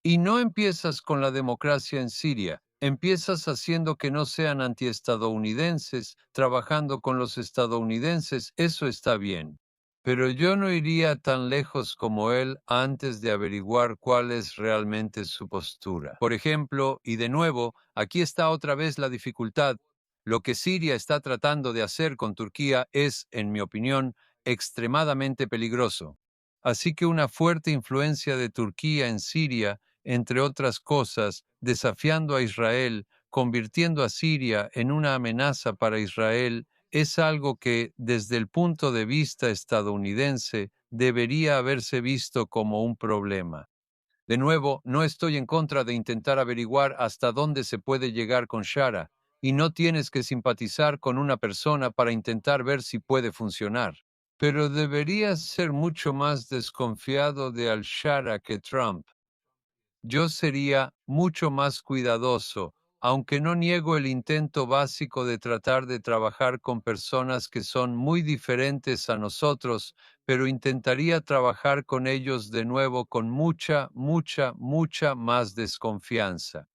Y no empiezas con la democracia en Siria, empiezas haciendo que no sean antiestadounidenses, trabajando con los estadounidenses, eso está bien. Pero yo no iría tan lejos como él antes de averiguar cuál es realmente su postura. Por ejemplo, y de nuevo, aquí está otra vez la dificultad. Lo que Siria está tratando de hacer con Turquía es, en mi opinión, extremadamente peligroso. Así que una fuerte influencia de Turquía en Siria, entre otras cosas, desafiando a Israel, convirtiendo a Siria en una amenaza para Israel, es algo que, desde el punto de vista estadounidense, debería haberse visto como un problema. De nuevo, no estoy en contra de intentar averiguar hasta dónde se puede llegar con Shara, y no tienes que simpatizar con una persona para intentar ver si puede funcionar. Pero deberías ser mucho más desconfiado de Al-Shara que Trump. Yo sería mucho más cuidadoso, aunque no niego el intento básico de tratar de trabajar con personas que son muy diferentes a nosotros, pero intentaría trabajar con ellos de nuevo con mucha, mucha, mucha más desconfianza.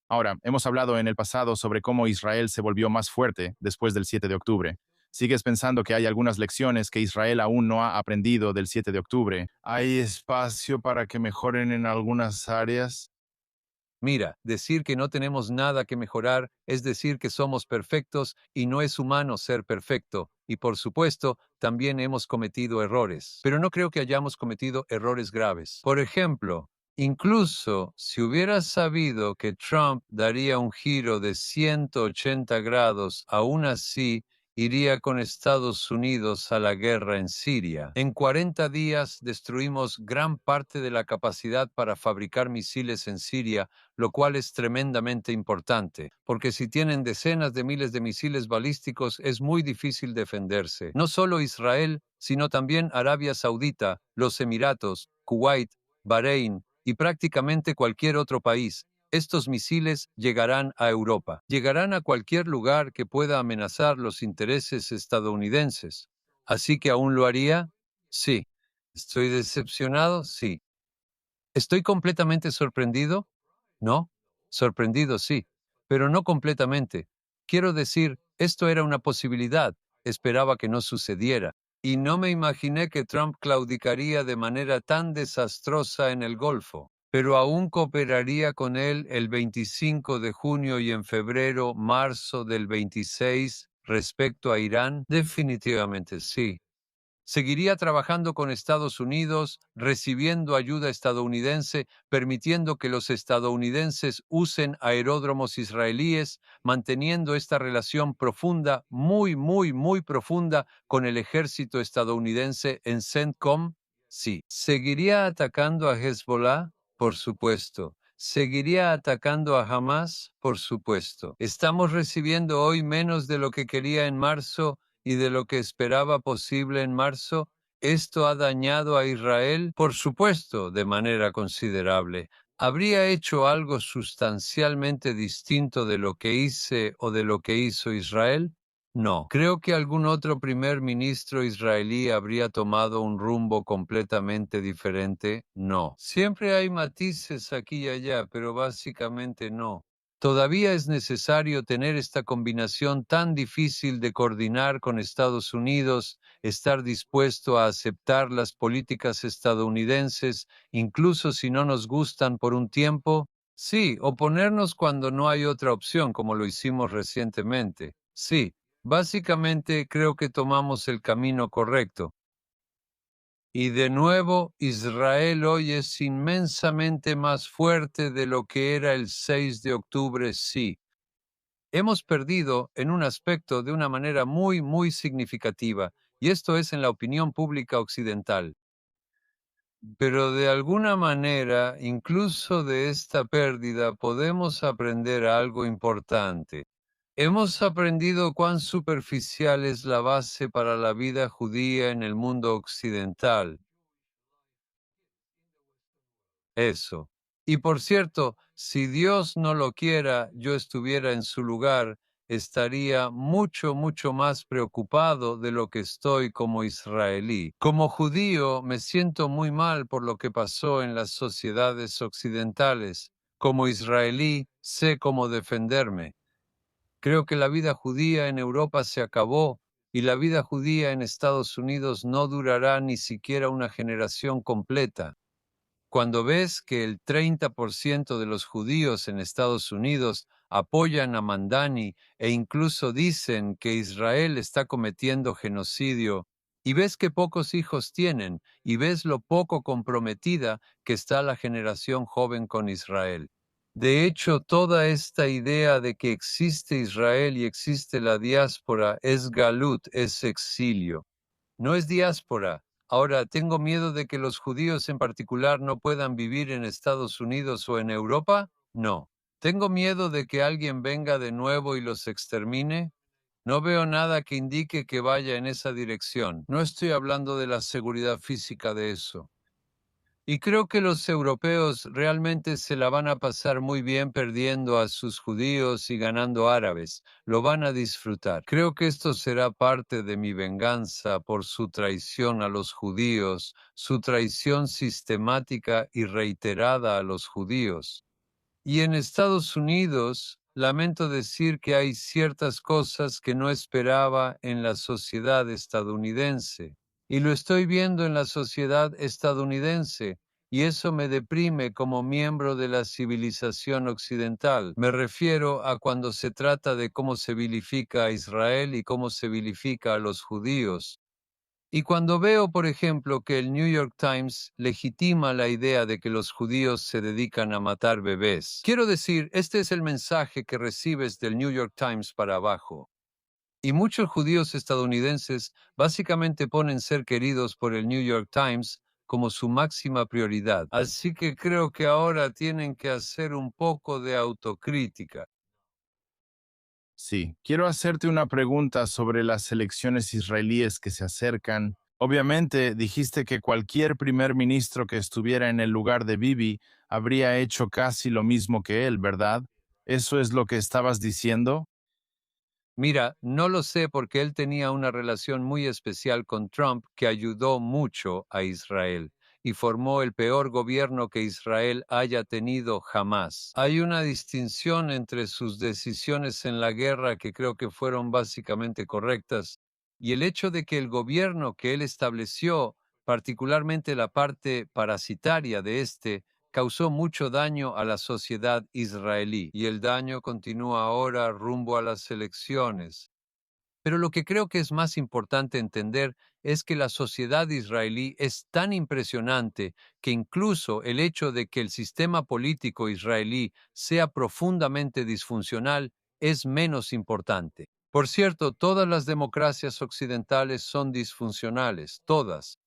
Ahora, hemos hablado en el pasado sobre cómo Israel se volvió más fuerte después del 7 de octubre. ¿Sigues pensando que hay algunas lecciones que Israel aún no ha aprendido del 7 de octubre? ¿Hay espacio para que mejoren en algunas áreas? Mira, decir que no tenemos nada que mejorar es decir que somos perfectos y no es humano ser perfecto. Y por supuesto, también hemos cometido errores. Pero no creo que hayamos cometido errores graves. Por ejemplo, incluso si hubiera sabido que Trump daría un giro de 180 grados, aún así iría con Estados Unidos a la guerra en Siria. En 40 días destruimos gran parte de la capacidad para fabricar misiles en Siria, lo cual es tremendamente importante, porque si tienen decenas de miles de misiles balísticos es muy difícil defenderse. No solo Israel, sino también Arabia Saudita, los Emiratos, Kuwait, Bahrein y prácticamente cualquier otro país. Estos misiles llegarán a Europa, llegarán a cualquier lugar que pueda amenazar los intereses estadounidenses. ¿Así que aún lo haría? Sí. ¿Estoy decepcionado? Sí. ¿Estoy completamente sorprendido? No. Sorprendido, sí, pero no completamente. Quiero decir, esto era una posibilidad, esperaba que no sucediera, y no me imaginé que Trump claudicaría de manera tan desastrosa en el Golfo, pero aún cooperaría con él el 25 de junio y en febrero, marzo del 26 respecto a Irán, definitivamente sí. Seguiría trabajando con Estados Unidos, recibiendo ayuda estadounidense, permitiendo que los estadounidenses usen aeródromos israelíes, manteniendo esta relación profunda, muy, muy, muy profunda con el ejército estadounidense en CENTCOM. Sí. ¿Seguiría atacando a Hezbollah? Por supuesto. ¿Seguiría atacando a Hamas? Por supuesto. ¿Estamos recibiendo hoy menos de lo que quería en marzo y de lo que esperaba posible en marzo? ¿Esto ha dañado a Israel? Por supuesto, de manera considerable. ¿Habría hecho algo sustancialmente distinto de lo que hice o de lo que hizo Israel? No. Creo que algún otro primer ministro israelí habría tomado un rumbo completamente diferente. No. Siempre hay matices aquí y allá, pero básicamente no. Todavía es necesario tener esta combinación tan difícil de coordinar con Estados Unidos, estar dispuesto a aceptar las políticas estadounidenses, incluso si no nos gustan por un tiempo. Sí, oponernos cuando no hay otra opción, como lo hicimos recientemente. Sí, básicamente creo que tomamos el camino correcto. Y de nuevo, Israel hoy es inmensamente más fuerte de lo que era el 6 de octubre, sí. Hemos perdido en un aspecto de una manera muy, muy significativa, y esto es en la opinión pública occidental. Pero de alguna manera, incluso de esta pérdida, podemos aprender algo importante. Hemos aprendido cuán superficial es la base para la vida judía en el mundo occidental. Eso. Y por cierto, si Dios no lo quiera, yo estuviera en su lugar, estaría mucho, mucho más preocupado de lo que estoy como israelí. Como judío, me siento muy mal por lo que pasó en las sociedades occidentales. Como israelí, sé cómo defenderme. Creo que la vida judía en Europa se acabó y la vida judía en Estados Unidos no durará ni siquiera una generación completa. Cuando ves que el 30% de los judíos en Estados Unidos apoyan a Mandani e incluso dicen que Israel está cometiendo genocidio, y ves que pocos hijos tienen, y ves lo poco comprometida que está la generación joven con Israel. De hecho, toda esta idea de que existe Israel y existe la diáspora es galut, es exilio. No es diáspora. Ahora, ¿tengo miedo de que los judíos en particular no puedan vivir en Estados Unidos o en Europa? No. ¿Tengo miedo de que alguien venga de nuevo y los extermine? No veo nada que indique que vaya en esa dirección. No estoy hablando de la seguridad física de eso. Y creo que los europeos realmente se la van a pasar muy bien perdiendo a sus judíos y ganando árabes. Lo van a disfrutar. Creo que esto será parte de mi venganza por su traición a los judíos, su traición sistemática y reiterada a los judíos. Y en Estados Unidos, lamento decir que hay ciertas cosas que no esperaba en la sociedad estadounidense. Y lo estoy viendo en la sociedad estadounidense. Y eso me deprime como miembro de la civilización occidental. Me refiero a cuando se trata de cómo se vilifica a Israel y cómo se vilifica a los judíos. Y cuando veo, por ejemplo, que el New York Times legitima la idea de que los judíos se dedican a matar bebés, quiero decir, este es el mensaje que recibes del New York Times para abajo. Y muchos judíos estadounidenses básicamente ponen ser queridos por el New York Times como su máxima prioridad. Así que creo que ahora tienen que hacer un poco de autocrítica. Sí, quiero hacerte una pregunta sobre las elecciones israelíes que se acercan. Obviamente, dijiste que cualquier primer ministro que estuviera en el lugar de Bibi habría hecho casi lo mismo que él, ¿verdad? ¿Eso es lo que estabas diciendo? Mira, no lo sé porque él tenía una relación muy especial con Trump que ayudó mucho a Israel y formó el peor gobierno que Israel haya tenido jamás. Hay una distinción entre sus decisiones en la guerra que creo que fueron básicamente correctas y el hecho de que el gobierno que él estableció, particularmente la parte parasitaria de este, causó mucho daño a la sociedad israelí y el daño continúa ahora rumbo a las elecciones. Pero lo que creo que es más importante entender es que la sociedad israelí es tan impresionante que incluso el hecho de que el sistema político israelí sea profundamente disfuncional es menos importante. Por cierto, todas las democracias occidentales son disfuncionales, todas.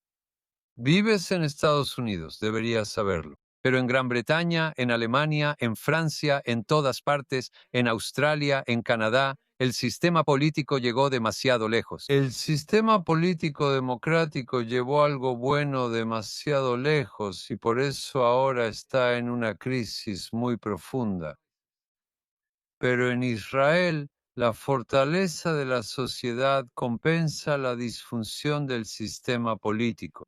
Vives en Estados Unidos, deberías saberlo. Pero en Gran Bretaña, en Alemania, en Francia, en todas partes, en Australia, en Canadá, el sistema político llegó demasiado lejos. El sistema político democrático llevó algo bueno demasiado lejos y por eso ahora está en una crisis muy profunda. Pero en Israel, la fortaleza de la sociedad compensa la disfunción del sistema político.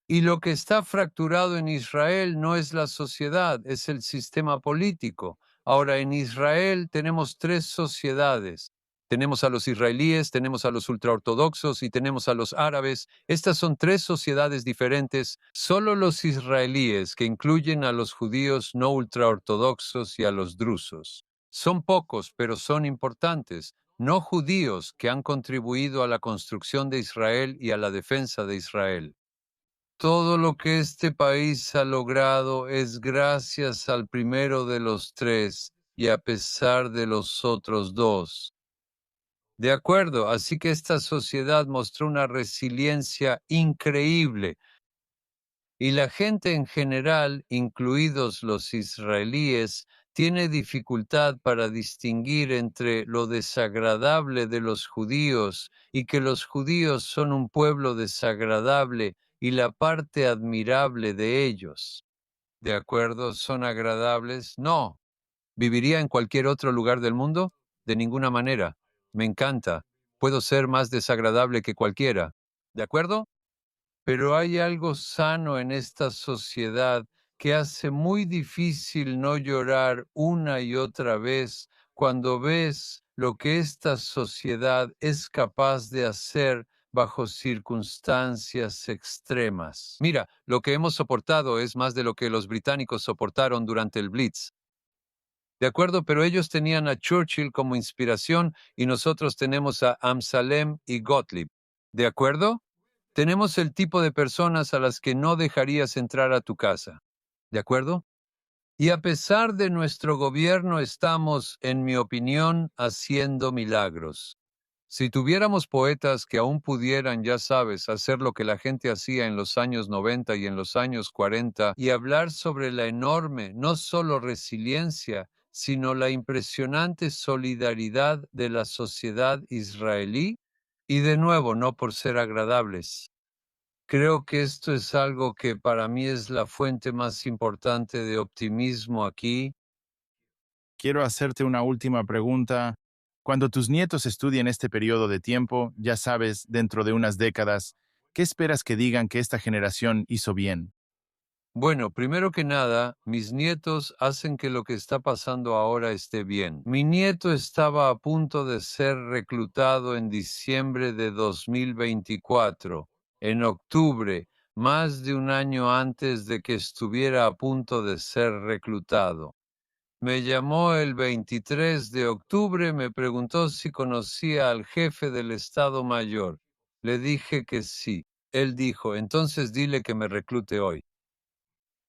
Y lo que está fracturado en Israel no es la sociedad, es el sistema político. Ahora, en Israel tenemos tres sociedades. Tenemos a los israelíes, tenemos a los ultraortodoxos y tenemos a los árabes. Estas son tres sociedades diferentes. Solo los israelíes, que incluyen a los judíos no ultraortodoxos y a los drusos. Son pocos, pero son importantes. No judíos que han contribuido a la construcción de Israel y a la defensa de Israel. Todo lo que este país ha logrado es gracias al primero de los tres y a pesar de los otros dos. De acuerdo, así que esta sociedad mostró una resiliencia increíble y la gente en general, incluidos los israelíes, tiene dificultad para distinguir entre lo desagradable de los judíos y que los judíos son un pueblo desagradable y la parte admirable de ellos. ¿De acuerdo? ¿Son agradables? No. ¿Viviría en cualquier otro lugar del mundo? De ninguna manera. Me encanta. Puedo ser más desagradable que cualquiera. ¿De acuerdo? Pero hay algo sano en esta sociedad que hace muy difícil no llorar una y otra vez cuando ves lo que esta sociedad es capaz de hacer bajo circunstancias extremas. Mira, lo que hemos soportado es más de lo que los británicos soportaron durante el Blitz. De acuerdo, pero ellos tenían a Churchill como inspiración y nosotros tenemos a Amsalem y Gottlieb. ¿De acuerdo? Tenemos el tipo de personas a las que no dejarías entrar a tu casa. ¿De acuerdo? Y a pesar de nuestro gobierno estamos, en mi opinión, haciendo milagros. Si tuviéramos poetas que aún pudieran, ya sabes, hacer lo que la gente hacía en los años 90 y en los años 40 y hablar sobre la enorme, no solo resiliencia, sino la impresionante solidaridad de la sociedad israelí, y de nuevo, no por ser agradables. Creo que esto es algo que para mí es la fuente más importante de optimismo aquí. Quiero hacerte una última pregunta. Cuando tus nietos estudien este periodo de tiempo, ya sabes, dentro de unas décadas, ¿qué esperas que digan que esta generación hizo bien? Bueno, primero que nada, mis nietos hacen que lo que está pasando ahora esté bien. Mi nieto estaba a punto de ser reclutado en diciembre de 2024, en octubre, más de un año antes de que estuviera a punto de ser reclutado. Me llamó el 23 de octubre, me preguntó si conocía al jefe del Estado Mayor. Le dije que sí. Él dijo, entonces dile que me reclute hoy.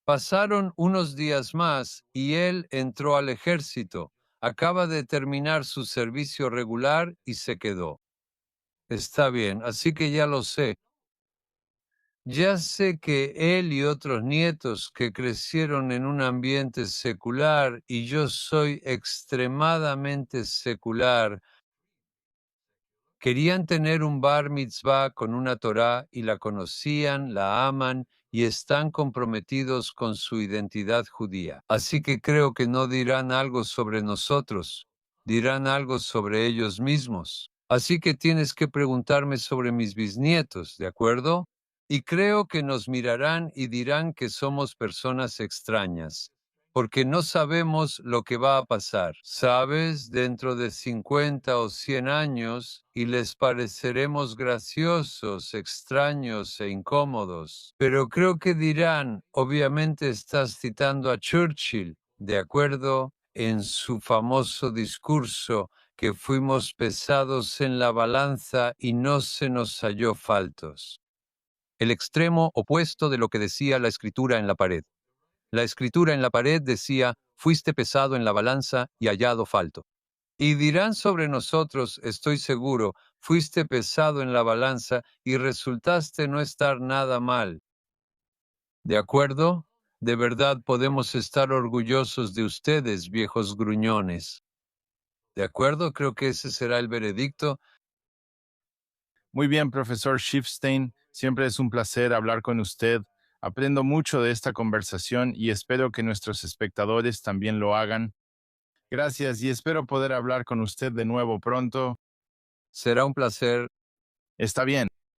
Pasaron unos días más y él entró al ejército. Acaba de terminar su servicio regular y se quedó. Está bien, así que ya lo sé. Ya sé que él y otros nietos que crecieron en un ambiente secular y yo soy extremadamente secular, querían tener un bar mitzvah con una Torá y la conocían, la aman y están comprometidos con su identidad judía. Así que creo que no dirán algo sobre nosotros, dirán algo sobre ellos mismos. Así que tienes que preguntarme sobre mis bisnietos, ¿de acuerdo? Y creo que nos mirarán y dirán que somos personas extrañas porque no sabemos lo que va a pasar, ¿sabes? Dentro de 50 o 100 años y les pareceremos graciosos, extraños e incómodos. Pero creo que dirán, obviamente estás citando a Churchill, ¿de acuerdo? En su famoso discurso que fuimos pesados en la balanza y no se nos halló faltos. El extremo opuesto de lo que decía la escritura en la pared. La escritura en la pared decía, fuiste pesado en la balanza y hallado falto. Y dirán sobre nosotros, estoy seguro, fuiste pesado en la balanza y resultaste no estar nada mal. ¿De acuerdo? De verdad podemos estar orgullosos de ustedes, viejos gruñones. ¿De acuerdo? Creo que ese será el veredicto. Muy bien, profesor Schiffstein, siempre es un placer hablar con usted. Aprendo mucho de esta conversación y espero que nuestros espectadores también lo hagan. Gracias y espero poder hablar con usted de nuevo pronto. Será un placer. Está bien.